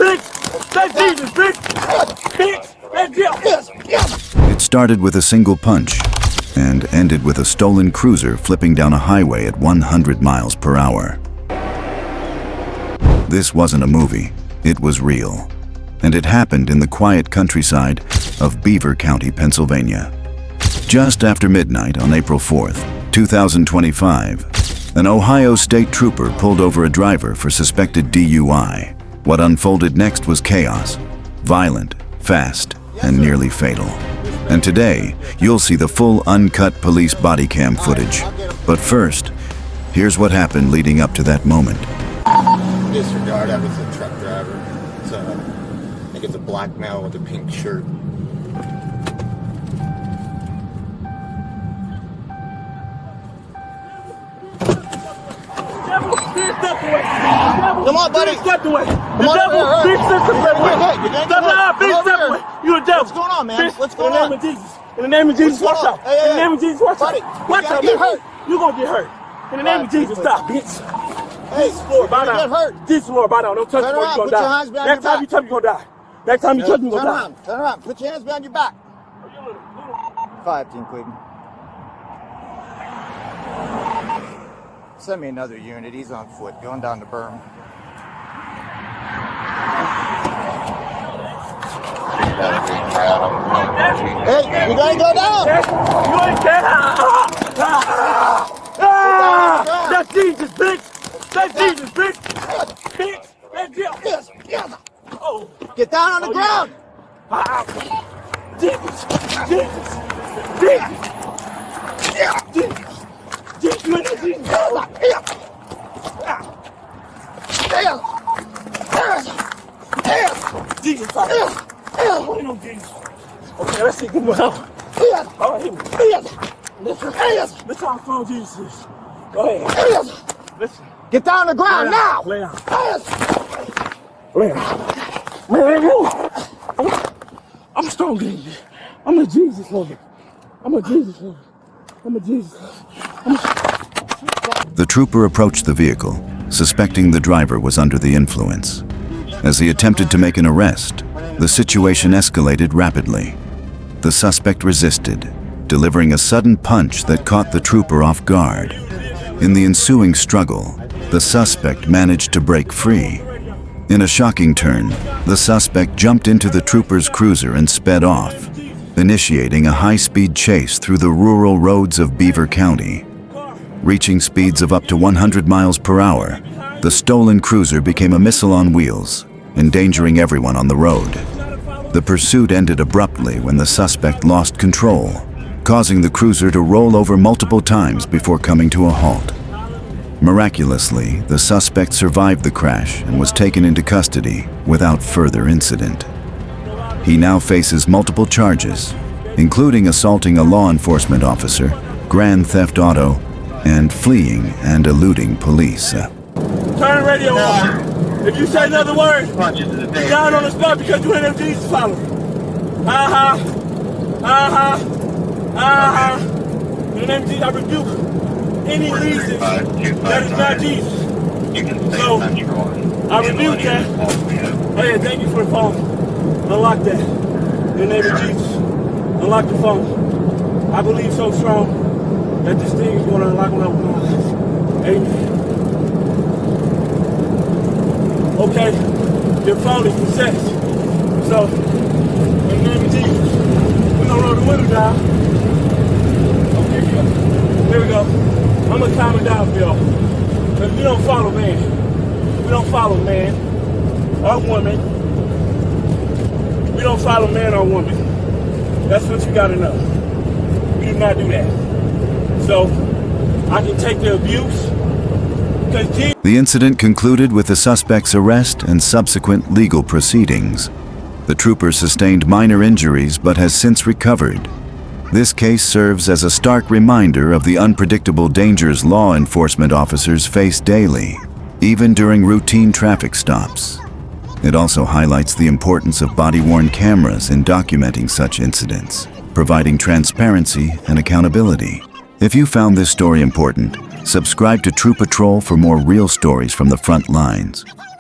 bitch! That's Jesus, bitch! Bitch! That's Jesus! It started with a single punch and ended with a stolen cruiser flipping down a highway at 100 miles per hour. This wasn't a movie, it was real. And it happened in the quiet countryside of Beaver County, Pennsylvania. Just after midnight on April 4th, 2025, an Ohio state trooper pulled over a driver for suspected DUI. What unfolded next was chaos, violent, fast, and nearly fatal. And today, you'll see the full uncut police body cam footage. But first, here's what happened leading up to that moment. Disregard, that was a truck driver. I think it's a black male with a pink shirt. Come on, buddy. Step away. Come on, devil, here, step away. You a devil. What's going on, man? What's going on? In the name of Jesus. In the name of Jesus, watch out. Hey, in the name of Jesus, watch buddy, out. Watch out. get hurt. You gonna get hurt. In the name of Jesus, stop, bitch. Hey, Jesus, Lord, bow down. get hurt. Jesus, Lord, bow down. Don't touch me, Turn you're around, gonna put your die. hands behind Next your time you back. touch me, you're gonna die. Next time you touch me, you're Turn gonna die. around, turn around. Put your hands behind your back. 5 Team Cleveland. Send me another unit. He's on foot, going down the berm. Hey, you gotta go down. You ain't dead. That's Jesus, bitch. That's Jesus, bitch. Bitch. That's Jesus. Yes. Oh. Get down on the ground. Jesus. Jesus. Jesus. Jesus. Jesus. You ain't no Jesus. Jesus. You ain't no Jesus. Okay, let's see. Good one. All right, here we go. Let's how strong Jesus is. Go ahead. Listen. Get down on the ground now. Lay down. Lay down. I'm strong, baby. I'm a Jesus lover. I'm a Jesus lover. I'm a Jesus lover. The trooper approached the vehicle, suspecting the driver was under the influence. As he attempted to make an arrest, the situation escalated rapidly. The suspect resisted, delivering a sudden punch that caught the trooper off guard. In the ensuing struggle, the suspect managed to break free. In a shocking turn, the suspect jumped into the trooper's cruiser and sped off, initiating a high-speed chase through the rural roads of Beaver County. Reaching speeds of up to 100 miles per hour, the stolen cruiser became a missile on wheels, endangering everyone on the road. The pursuit ended abruptly when the suspect lost control, causing the cruiser to roll over multiple times before coming to a halt. Miraculously, the suspect survived the crash and was taken into custody without further incident. He now faces multiple charges, including assaulting a law enforcement officer, grand theft auto, and fleeing and eluding police. Turn the radio off. If you say another word, you're down on the spot because you ain't a Jesus follower. In the name of Jesus, I rebuke any reason that is not Jesus. So, I rebuke that. Oh yeah, thank you for the phone. Unlock that. In the name of Jesus. Unlock the phone. I believe so strong that this thing is going to unlock my eyes. Amen. Okay, your phone is possessed. So, in the name of Jesus, we're gonna roll the window down. Okay, here we go. I'm gonna calm it down for y'all. Because we don't follow man. We don't follow man or woman. We don't follow man or woman. That's what you gotta know. We do not do that. So, I can take the abuse. The incident concluded with the suspect's arrest and subsequent legal proceedings. The trooper sustained minor injuries but has since recovered. This case serves as a stark reminder of the unpredictable dangers law enforcement officers face daily, even during routine traffic stops. It also highlights the importance of body-worn cameras in documenting such incidents, providing transparency and accountability. If you found this story important, subscribe to True Patrol for more real stories from the front lines.